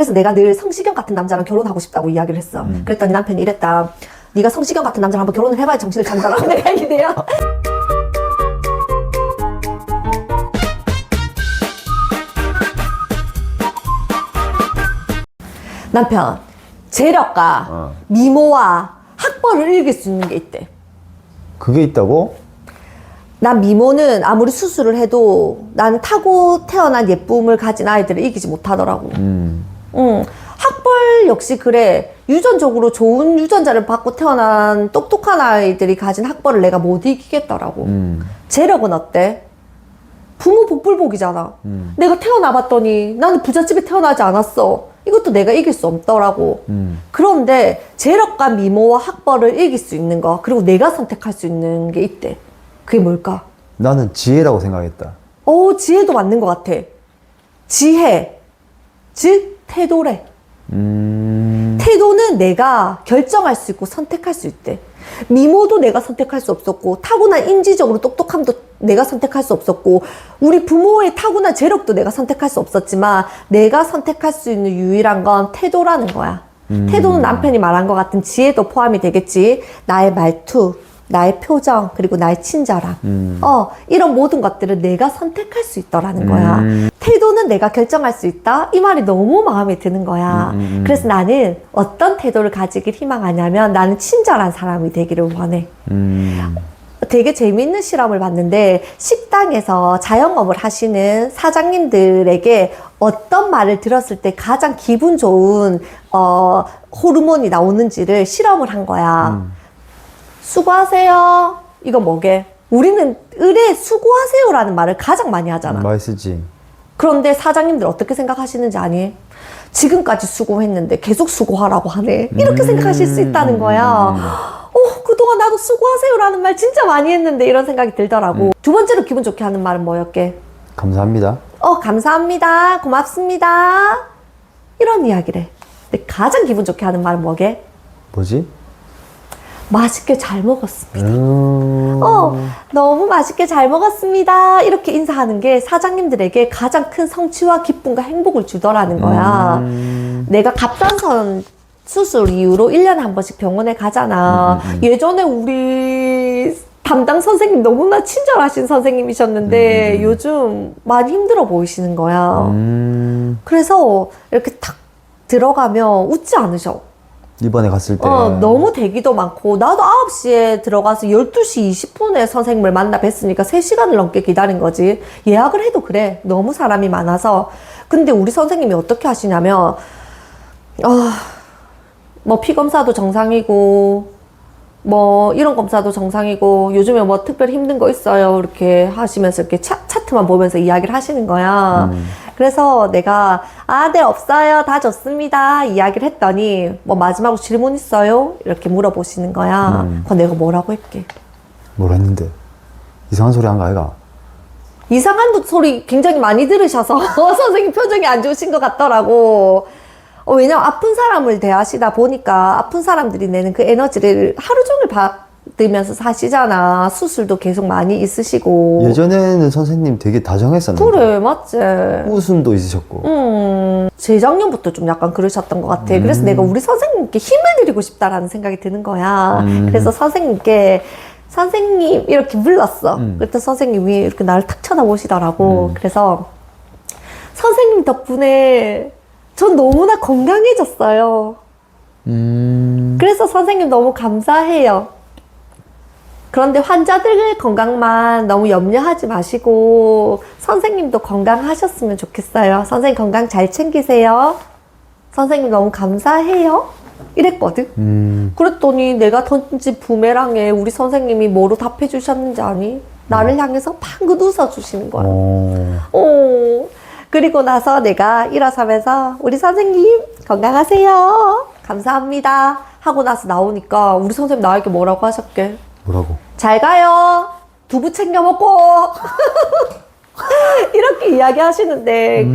그래서 내가 늘 성시경 같은 남자랑 결혼하고 싶다고 이야기를 했어. 그랬더니 남편이 이랬다. 네가 성시경 같은 남자랑 한번 결혼을 해봐야 정신을 차리더라고. 내가 얘기돼요. 남편, 재력가, 미모와 학벌을 읽을 수 있는 게 있대. 그게 있다고? 난 미모는 아무리 수술을 해도 나는 타고 태어난 예쁨을 가진 아이들을 이기지 못하더라고. 학벌 역시 그래. 유전적으로 좋은 유전자를 받고 태어난 똑똑한 아이들이 가진 학벌을 내가 못 이기겠더라고. 재력은 어때? 부모 복불복이잖아. 내가 태어나봤더니 나는 부잣집에 태어나지 않았어. 이것도 내가 이길 수 없더라고. 그런데 재력과 미모와 학벌을 이길 수 있는 거, 그리고 내가 선택할 수 있는 게 있대. 그게 뭘까? 나는 지혜라고 생각했다. 지혜도 맞는 것 같아. 지혜, 즉 태도래. 태도는 내가 결정할 수 있고 선택할 수 있대. 미모도 내가 선택할 수 없었고, 타고난 인지적으로 똑똑함도 내가 선택할 수 없었고, 우리 부모의 타고난 재력도 내가 선택할 수 없었지만, 내가 선택할 수 있는 유일한 건 태도라는 거야. 태도는 남편이 말한 것 같은 지혜도 포함이 되겠지. 나의 말투, 나의 표정, 그리고 나의 친절함. 이런 모든 것들을 내가 선택할 수 있더라는 거야. 태도는 내가 결정할 수 있다? 이 말이 너무 마음에 드는 거야. 그래서 나는 어떤 태도를 가지길 희망하냐면, 나는 친절한 사람이 되기를 원해. 되게 재미있는 실험을 봤는데, 식당에서 자영업을 하시는 사장님들에게 어떤 말을 들었을 때 가장 기분 좋은 호르몬이 나오는지를 실험을 한 거야. 수고하세요. 이거 뭐게? 우리는 의뢰 수고하세요라는 말을 가장 많이 하잖아. 많이 쓰지. 그런데 사장님들 어떻게 생각하시는지 아니? 지금까지 수고했는데 계속 수고하라고 하네. 이렇게 생각하실 수 있다는 거야. 그동안 나도 수고하세요라는 말 진짜 많이 했는데 이런 생각이 들더라고. 두 번째로 기분 좋게 하는 말은 뭐였게? 감사합니다. 감사합니다. 고맙습니다. 이런 이야기래. 근데 가장 기분 좋게 하는 말은 뭐게? 뭐지? 맛있게 잘 먹었습니다. 너무 맛있게 잘 먹었습니다. 이렇게 인사하는 게 사장님들에게 가장 큰 성취와 기쁨과 행복을 주더라는 거야. 내가 갑상선 수술 이후로 1년에 한 번씩 병원에 가잖아. 예전에 우리 담당 선생님 너무나 친절하신 선생님이셨는데 요즘 많이 힘들어 보이시는 거야. 그래서 이렇게 탁 들어가면 웃지 않으셔. 이번에 갔을 때 너무 대기도 많고, 나도 9시에 들어가서 12시 20분에 선생님을 만나 뵀으니까 3시간을 넘게 기다린 거지. 예약을 해도 그래. 너무 사람이 많아서. 근데 우리 선생님이 어떻게 하시냐면, 뭐 피검사도 정상이고, 뭐 이런 검사도 정상이고, 요즘에 뭐 특별히 힘든 거 있어요, 이렇게 하시면서 이렇게 차트만 보면서 이야기를 하시는 거야. 그래서 내가 네 없어요, 다 좋습니다 이야기를 했더니, 뭐 마지막으로 질문 있어요? 이렇게 물어보시는 거야. 그럼 내가 뭐라고 했게? 뭘 했는데? 이상한 소리 한 거 아이가? 이상한 소리 굉장히 많이 들으셔서 선생님 표정이 안 좋으신 것 같더라고. 왜냐면 아픈 사람을 대하시다 보니까 아픈 사람들이 내는 그 에너지를 하루 종일 받으면서 사시잖아. 수술도 계속 많이 있으시고. 예전에는 선생님 되게 다정했었는데. 그래, 맞지. 웃음도 있으셨고. 재작년부터 좀 약간 그러셨던 것 같아. 그래서 내가 우리 선생님께 힘을 드리고 싶다라는 생각이 드는 거야. 그래서 선생님께 선생님 이렇게 불렀어. 그랬더니 선생님이 이렇게 나를 탁 쳐다보시더라고. 그래서 선생님 덕분에 전 너무나 건강해졌어요. 그래서 선생님 너무 감사해요. 그런데 환자들 건강만 너무 염려하지 마시고 선생님도 건강하셨으면 좋겠어요. 선생님 건강 잘 챙기세요. 선생님 너무 감사해요. 이랬거든. 그랬더니 내가 던진 부메랑에 우리 선생님이 뭐로 답해 주셨는지 아니? 나를 향해서 방긋 웃어 주시는 거야. 그리고 나서 내가 일어서면서 우리 선생님 건강하세요. 감사합니다. 하고 나서 나오니까 우리 선생님 나에게 뭐라고 하셨게? 뭐라고? 잘 가요. 두부 챙겨 먹고. 이렇게 이야기 하시는데,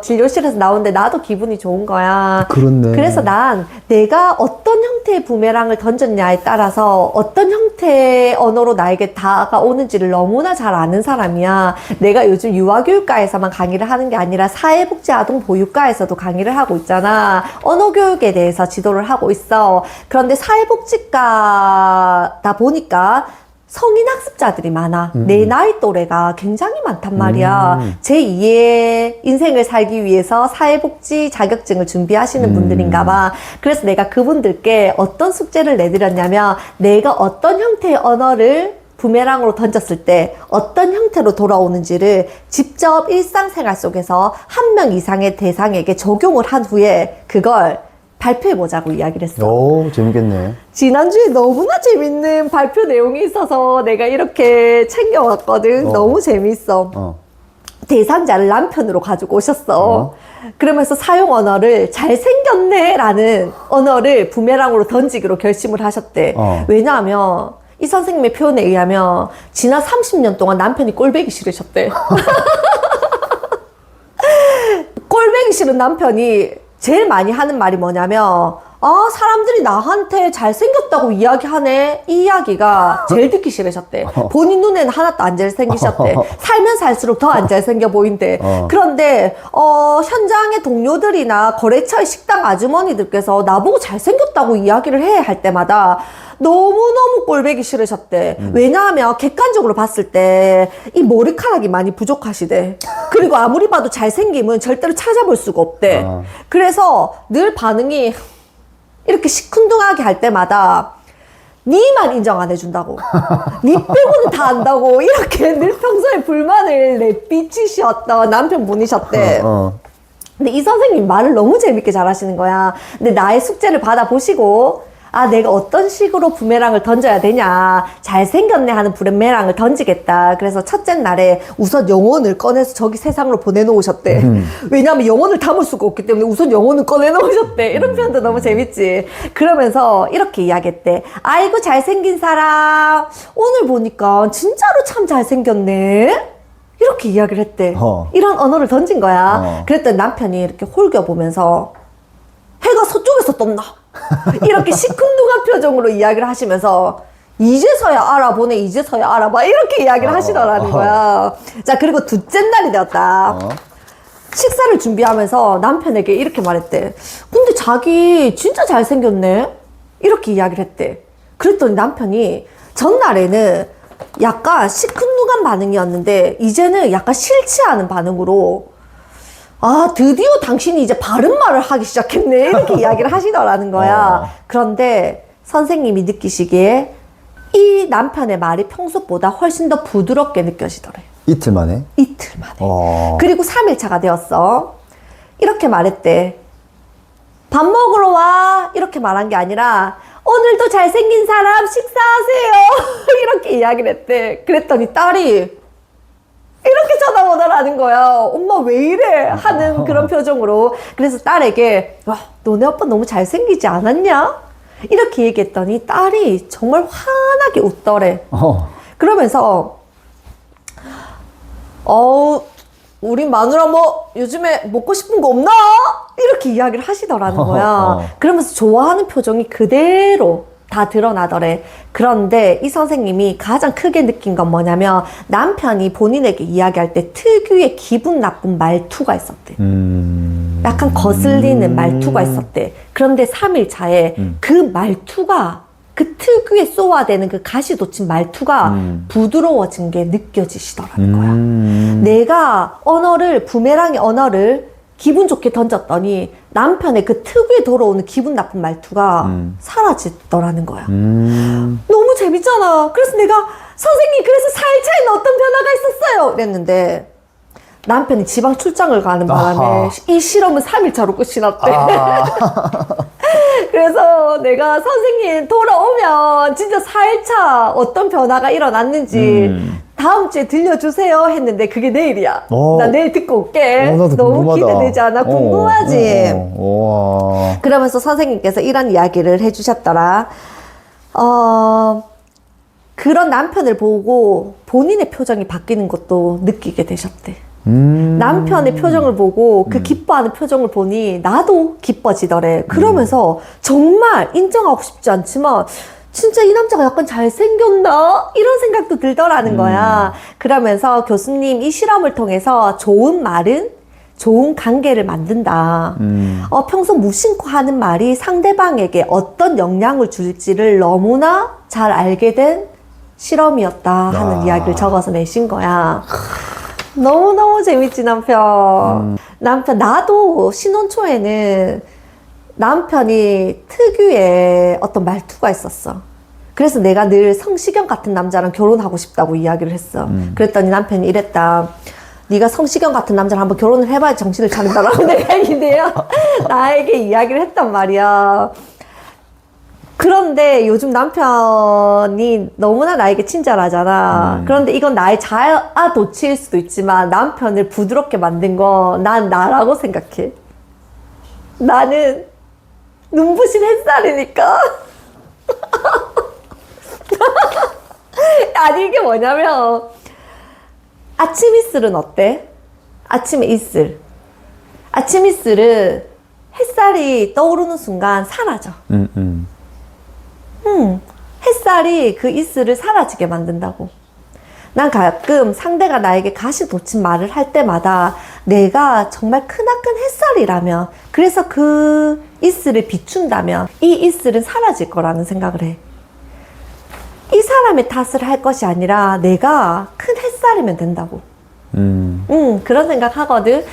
진료실에서 나오는데 나도 기분이 좋은 거야. 그렇네. 그래서 난 내가 어떤 형태의 부메랑을 던졌냐에 따라서 어떤 형태의 언어로 나에게 다가오는지를 너무나 잘 아는 사람이야. 내가 요즘 유아교육과에서만 강의를 하는 게 아니라 사회복지아동보육과에서도 강의를 하고 있잖아. 언어교육에 대해서 지도를 하고 있어. 그런데 사회복지과다 보니까 성인 학습자들이 많아. 내 나이 또래가 굉장히 많단 말이야. 제2의 인생을 살기 위해서 사회복지 자격증을 준비하시는 분들인가 봐. 그래서 내가 그분들께 어떤 숙제를 내드렸냐면, 내가 어떤 형태의 언어를 부메랑으로 던졌을 때 어떤 형태로 돌아오는지를 직접 일상생활 속에서 한 명 이상의 대상에게 적용을 한 후에 그걸 발표해보자고 이야기를 했어. 오, 재밌겠네. 지난주에 너무나 재밌는 발표 내용이 있어서 내가 이렇게 챙겨왔거든. 너무 재밌어. 대상자를 남편으로 가지고 오셨어. 그러면서 사용 언어를 잘생겼네 라는 언어를 부메랑으로 던지기로 결심을 하셨대. 왜냐하면 이 선생님의 표현에 의하면 지난 30년 동안 남편이 꼴배기 싫으셨대. 꼴배기 싫은 남편이 제일 많이 하는 말이 뭐냐면, 사람들이 나한테 잘생겼다고 이야기하네. 이 이야기가 제일 듣기 싫으셨대. 본인 눈에는 하나도 안 잘생기셨대. 살면 살수록 더 안 잘생겨 보인대. 그런데 현장의 동료들이나 거래처의 식당 아주머니들께서 나보고 잘생겼다고 이야기를 해야 할 때마다 너무너무 꼴배기 싫으셨대. 왜냐하면 객관적으로 봤을 때 이 머리카락이 많이 부족하시대. 그리고 아무리 봐도 잘생김은 절대로 찾아볼 수가 없대. 그래서 늘 반응이 이렇게 시큰둥하게 할 때마다 니만 인정 안 해준다고, 니 빼고는 다 안다고, 이렇게 늘 평소에 불만을 내비치셨던 남편분이셨대. 근데 이 선생님 말을 너무 재밌게 잘하시는 거야. 근데 나의 숙제를 받아보시고, 내가 어떤 식으로 부메랑을 던져야 되냐, 잘생겼네 하는 부메랑을 던지겠다. 그래서 첫째 날에 우선 영혼을 꺼내서 저기 세상으로 보내놓으셨대. 왜냐하면 영혼을 담을 수가 없기 때문에 우선 영혼을 꺼내놓으셨대. 이런 표현도 너무 재밌지. 그러면서 이렇게 이야기했대. 아이고 잘생긴 사람, 오늘 보니까 진짜로 참 잘생겼네. 이렇게 이야기를 했대. 이런 언어를 던진 거야. 그랬더니 남편이 이렇게 홀겨보면서 해가 서쪽에서 떴나? 이렇게 시큰둥한 표정으로 이야기를 하시면서 이제서야 알아보네, 이제서야 알아봐, 이렇게 이야기를 하시더라는 거야. 자, 그리고 둘째 날이 되었다. 식사를 준비하면서 남편에게 이렇게 말했대. 근데 자기 진짜 잘생겼네? 이렇게 이야기를 했대. 그랬더니 남편이 전날에는 약간 시큰둥한 반응이었는데 이제는 약간 싫지 않은 반응으로, 드디어 당신이 이제 바른 말을 하기 시작했네, 이렇게 이야기를 하시더라는 거야. 그런데 선생님이 느끼시기에 이 남편의 말이 평소보다 훨씬 더 부드럽게 느껴지더래. 이틀 만에? 이틀 만에. 그리고 3일차가 되었어. 이렇게 말했대. 밥 먹으러 와, 이렇게 말한 게 아니라 오늘도 잘생긴 사람 식사하세요, 이렇게 이야기를 했대. 그랬더니 딸이 이렇게 쳐다보더라는 거야. 엄마 왜 이래? 하는 그런 표정으로. 그래서 딸에게, 와, 너네 오빠 너무 잘생기지 않았냐? 이렇게 얘기했더니 딸이 정말 환하게 웃더래. 그러면서 우리 마누라 뭐 요즘에 먹고 싶은 거 없나? 이렇게 이야기를 하시더라는 거야. 그러면서 좋아하는 표정이 그대로 다 드러나더래. 그런데 이 선생님이 가장 크게 느낀 건 뭐냐면 남편이 본인에게 이야기할 때 특유의 기분 나쁜 말투가 있었대. 약간 거슬리는 말투가 있었대. 그런데 3일 차에 그 말투가, 그 특유의 쏘아대는 그 가시 돋친 말투가 부드러워진 게 느껴지시더라는 거야. 내가 부메랑의 언어를 기분 좋게 던졌더니 남편의 그 특유에 돌아오는 기분 나쁜 말투가 사라지더라는 거야. 너무 재밌잖아. 그래서 내가, 선생님, 그래서 4일 차에는 어떤 변화가 있었어요? 그랬는데 남편이 지방 출장을 가는 바람에 이 실험은 3일 차로 끝이 났대. 그래서 내가 선생님 돌아오면 진짜 4일차 어떤 변화가 일어났는지 다음 주에 들려주세요 했는데 그게 내일이야. 나 내일 듣고 올게. 나도 너무 궁금하다. 기대되지 않아? 궁금하지? 그러면서 선생님께서 이런 이야기를 해주셨더라. 그런 남편을 보고 본인의 표정이 바뀌는 것도 느끼게 되셨대. 남편의 표정을 보고 그 기뻐하는 표정을 보니 나도 기뻐지더래. 그러면서 정말 인정하고 싶지 않지만 진짜 이 남자가 약간 잘생겼나? 이런 생각도 들더라는 거야. 그러면서 교수님 이 실험을 통해서 좋은 말은 좋은 관계를 만든다. 평소 무심코 하는 말이 상대방에게 어떤 영향을 줄지를 너무나 잘 알게 된 실험이었다 하는 이야기를 적어서 내신 거야. 너무너무 재밌지, 남편. 남편, 나도 신혼 초에는 남편이 특유의 어떤 말투가 있었어. 그래서 내가 늘 성시경 같은 남자랑 결혼하고 싶다고 이야기를 했어. 그랬더니 남편이 이랬다. 네가 성시경 같은 남자랑 한번 결혼을 해봐야 정신을 차린다라고 내가 이래요. 나에게 이야기를 했단 말이야. 그런데 요즘 남편이 너무나 나에게 친절하잖아. 그런데 이건 나의 자아도취일 수도 있지만 남편을 부드럽게 만든 건 난 나라고 생각해. 나는 눈부신 햇살이니까. 아니 이게 뭐냐면 아침 이슬은 어때? 아침에 이슬. 아침 이슬은 햇살이 떠오르는 순간 사라져. 햇살이 그 이슬을 사라지게 만든다고. 난 가끔 상대가 나에게 가시 돋친 말을 할 때마다 내가 정말 크나큰 햇살이라면, 그래서 그 이슬을 비춘다면 이 이슬은 사라질 거라는 생각을 해. 이 사람의 탓을 할 것이 아니라 내가 큰 햇살이면 된다고. 그런 생각 하거든.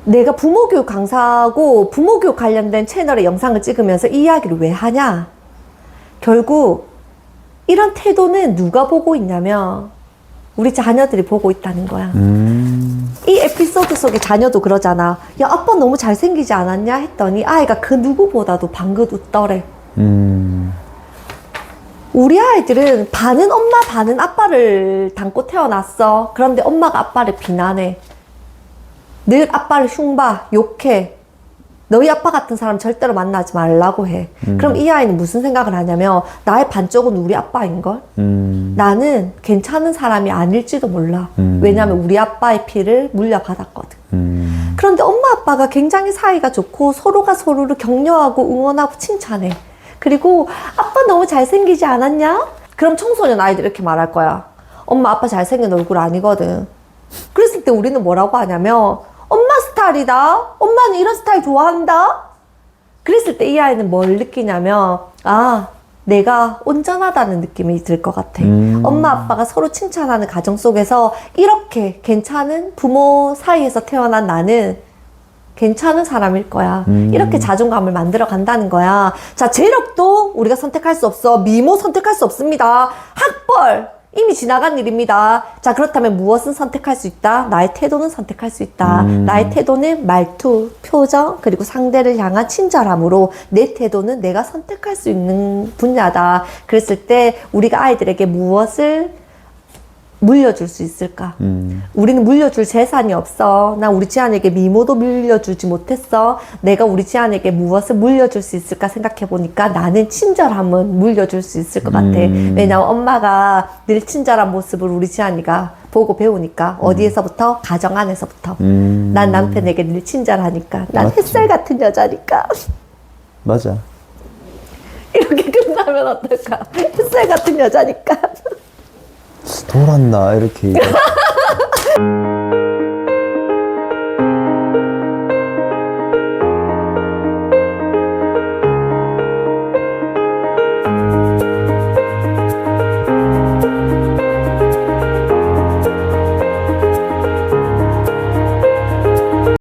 내가 부모교육 강사하고 부모교육 관련된 채널에 영상을 찍으면서 이 이야기를 왜 하냐? 결국 이런 태도는 누가 보고 있냐면 우리 자녀들이 보고 있다는 거야. 이 에피소드 속에 자녀도 그러잖아. 야, 아빠 너무 잘생기지 않았냐? 했더니 아이가 그 누구보다도 방긋 웃더래. 우리 아이들은 반은 엄마 반은 아빠를 닮고 태어났어. 그런데 엄마가 아빠를 비난해. 늘 아빠를 흉봐, 욕해. 너희 아빠 같은 사람 절대로 만나지 말라고 해. 그럼 이 아이는 무슨 생각을 하냐면 나의 반쪽은 우리 아빠인걸? 나는 괜찮은 사람이 아닐지도 몰라. 왜냐면 우리 아빠의 피를 물려받았거든. 그런데 엄마 아빠가 굉장히 사이가 좋고 서로가 서로를 격려하고 응원하고 칭찬해. 그리고 아빠 너무 잘생기지 않았냐? 그럼 청소년 아이들 이렇게 말할 거야. 엄마 아빠 잘생긴 얼굴 아니거든. 그랬을 때 우리는 뭐라고 하냐면 엄마 스타일이다. 엄마는 이런 스타일 좋아한다. 그랬을 때 이 아이는 뭘 느끼냐면 아, 내가 온전하다는 느낌이 들 것 같아. 엄마 아빠가 서로 칭찬하는 가정 속에서 이렇게 괜찮은 부모 사이에서 태어난 나는 괜찮은 사람일 거야. 이렇게 자존감을 만들어 간다는 거야. 자, 재력도 우리가 선택할 수 없어. 미모 선택할 수 없습니다. 학벌 이미 지나간 일입니다. 자, 그렇다면 무엇은 선택할 수 있다? 나의 태도는 선택할 수 있다. 나의 태도는 말투, 표정, 그리고 상대를 향한 친절함으로 내 태도는 내가 선택할 수 있는 분야다. 그랬을 때 우리가 아이들에게 무엇을 물려줄 수 있을까? 우리는 물려줄 재산이 없어. 나 우리 지안에게 미모도 물려주지 못했어. 내가 우리 지안에게 무엇을 물려줄 수 있을까 생각해 보니까 나는 친절함은 물려줄 수 있을 것 같아. 왜냐면 엄마가 늘 친절한 모습을 우리 지안이가 보고 배우니까. 어디에서부터? 가정 안에서부터. 난 남편에게 늘 친절하니까. 난 맞지. 햇살 같은 여자니까. 맞아. 이렇게 끝나면 어떨까? 햇살 같은 여자니까. 돌았나 이렇게.